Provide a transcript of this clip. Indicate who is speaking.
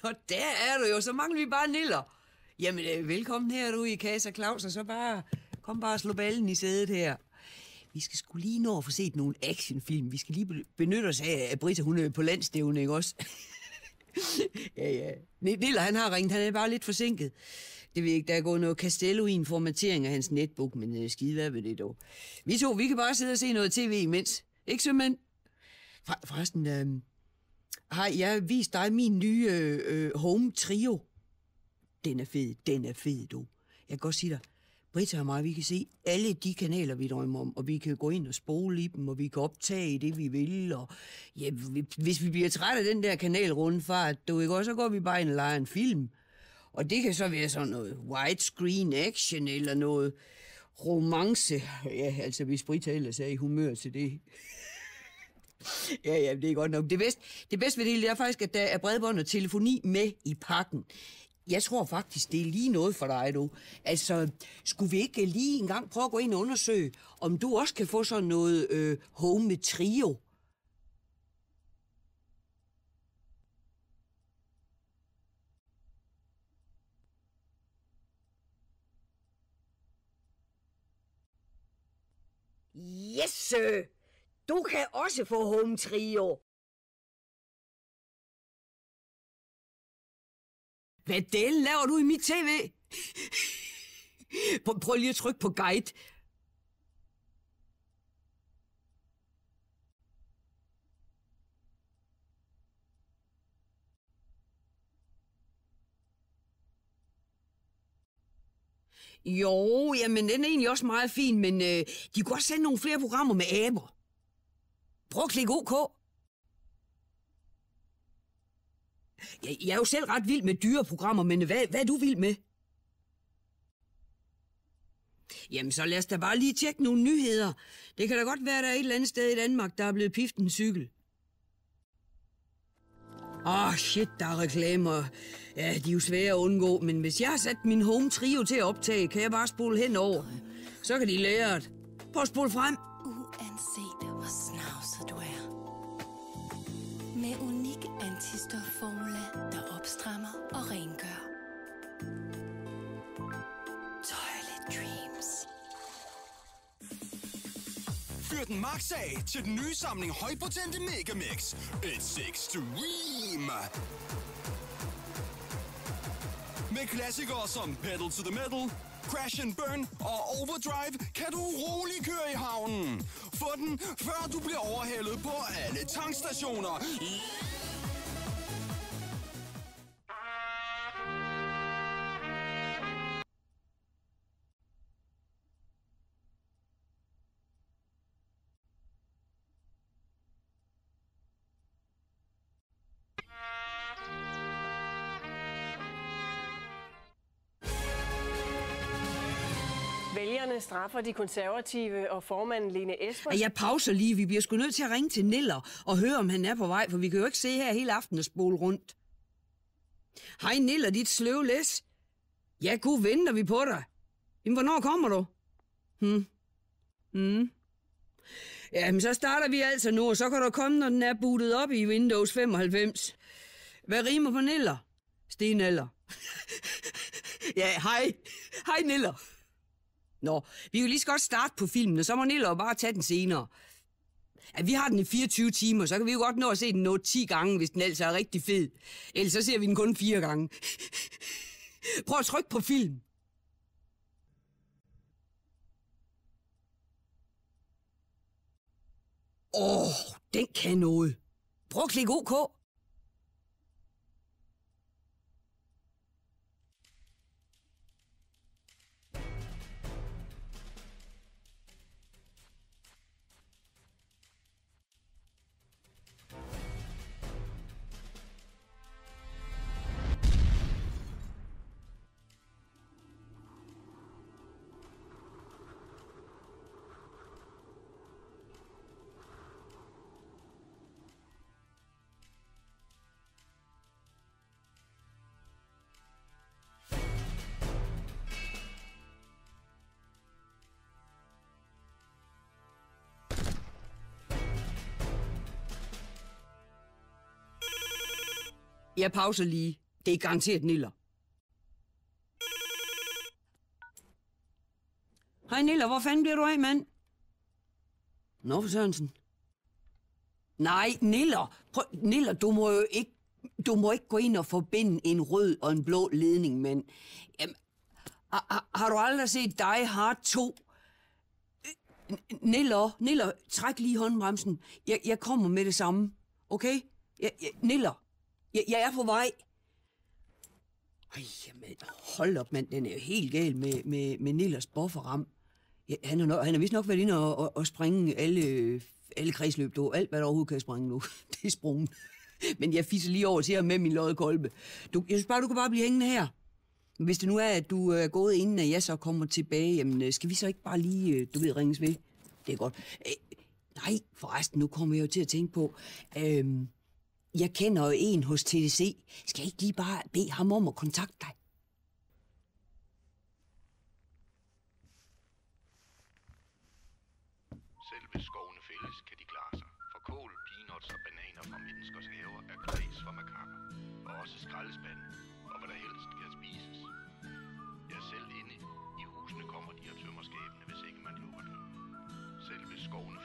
Speaker 1: Og der er du jo, så mangler vi bare Niller. Jamen, velkommen her du i Casa Claus, og så kom bare og slå ballen i sædet her. Vi skal sgu lige nå at få set nogle actionfilm. Vi skal lige benytte os af, at Britta, hun er på landstævne, ikke også? Ja. Niller, han har ringet, han er bare lidt forsinket. Det ved jeg ikke, der er gået noget Castello i en formatering af hans netbook, men skide hvad ved det dog. Vi kan bare sidde og se noget tv imens. Ikke sømænd? Forresten, har jeg vist dig min nye Home Trio? Den er fed, du. Jeg kan godt sige dig, Britta og mig, vi kan se alle de kanaler, vi drømmer om, og vi kan gå ind og spole i dem, og vi kan optage det, vi vil, og ja, hvis vi bliver trætte af den der kanalrundfart, du ikke også, så går vi bare ind og leger en film. Og det kan så være sådan noget widescreen action, eller noget romance. Ja, altså hvis Britta ellers er i humør til det. Ja, det er godt nok. Det bedste ved det hele er faktisk, at der er bredbånd og telefoni med i pakken. Jeg tror faktisk, det er lige noget for dig, du. Altså, skulle vi ikke lige en gang prøve at gå ind og undersøge, om du også kan få sådan noget Home Trio? Yes, sir. Du kan også få Home Trio. Hvad delen laver du i mit tv? Prøv lige at trykke på guide. Jo, jamen den er egentlig også meget fin, men de kunne også sende nogle flere programmer med aber. Prøv at klikke OK. Jeg er jo selv ret vild med dyreprogrammer, men hvad er du vild med? Jamen, så lad os da bare lige tjekke nogle nyheder. Det kan da godt være, der er et eller andet sted i Danmark, der er blevet piftet en cykel. Shit, der er reklamer. Ja, de er jo svære at undgå, men hvis jeg har sat min Home Trio til at optage, kan jeg bare spole henover. Så kan de lære det. Prøv at spole frem.
Speaker 2: Uanset hvor snavset du er. Med unik antistofformula, der opstrammer og rengør. Toilet Dreams.
Speaker 3: Fyr den max af til den nye samling højpotente Megamix. It's Extreme. Med klassikere som Pedal to the Metal, Crash and Burn og Overdrive kan du roligt køre i havnen. Få den, før du bliver overhældet på alle tankstationer.
Speaker 4: Vælgerne straffer de konservative og formanden Lene Espersen.
Speaker 1: Jeg pauser lige. Vi bliver sgu nødt til at ringe til Niller og høre, om han er på vej, for vi kan jo ikke se her hele aftenen og spole rundt. Hej Niller, dit sløve læs. Ja, gud, venter vi på dig. Jamen, hvornår kommer du? Jamen, så starter vi altså nu, og så kan du komme, når den er bootet op i Windows 95. Hvad rimer på Niller? Stenalder. Ja, hej. Hej Niller. Nå, vi kan lige så godt starte på filmen, og så må Niller bare tage den senere. Ja, vi har den i 24 timer, så kan vi jo godt nå at se den 10 gange, hvis den altså er rigtig fed. Ellers så ser vi den kun 4 gange. Prøv at trykke på film. Den kan noget. Prøv at klikke OK. Jeg pauser lige. Det er garanteret Niller. Hej Niller, hvor fanden bliver du af, mand? Nå, for Sørensen. Nej, Niller. Prøv, Niller, du må ikke gå ind og forbinde en rød og en blå ledning, men... Jamen, har du aldrig set Die Hard 2? Niller, træk lige håndbremsen. Jeg kommer med det samme, okay? Niller, jeg er på vej. Ej, jamen, hold op, mand. Den er jo helt gal med Nillers bufferram. Ja, han har vist nok været inde og springe alle kredsløb, du. Alt, hvad der overhovedet kan springe nu. Det er sprunget. Men jeg fisser lige over til ham med min loddekolbe. Jeg synes bare, du kan bare blive hængende her. Hvis det nu er, at du er gået inden, at jeg så kommer tilbage, jamen, skal vi så ikke bare lige, ringes ved? Det er godt. Nej, forresten, nu kommer jeg jo til at tænke på, jeg kender jo en hos TDC. Skal jeg ikke lige bare bede ham om at kontakte dig?
Speaker 5: Selv hvis skovene fældes, kan de klare sig. For kål, peanuts og bananer fra menneskers haver er græs for makakker. Og også skraldespande, og hvad der helst kan spises. Ja, selv inde i husene kommer de og tømmer skabene, hvis ikke man lukker dem. Selv hvis skovene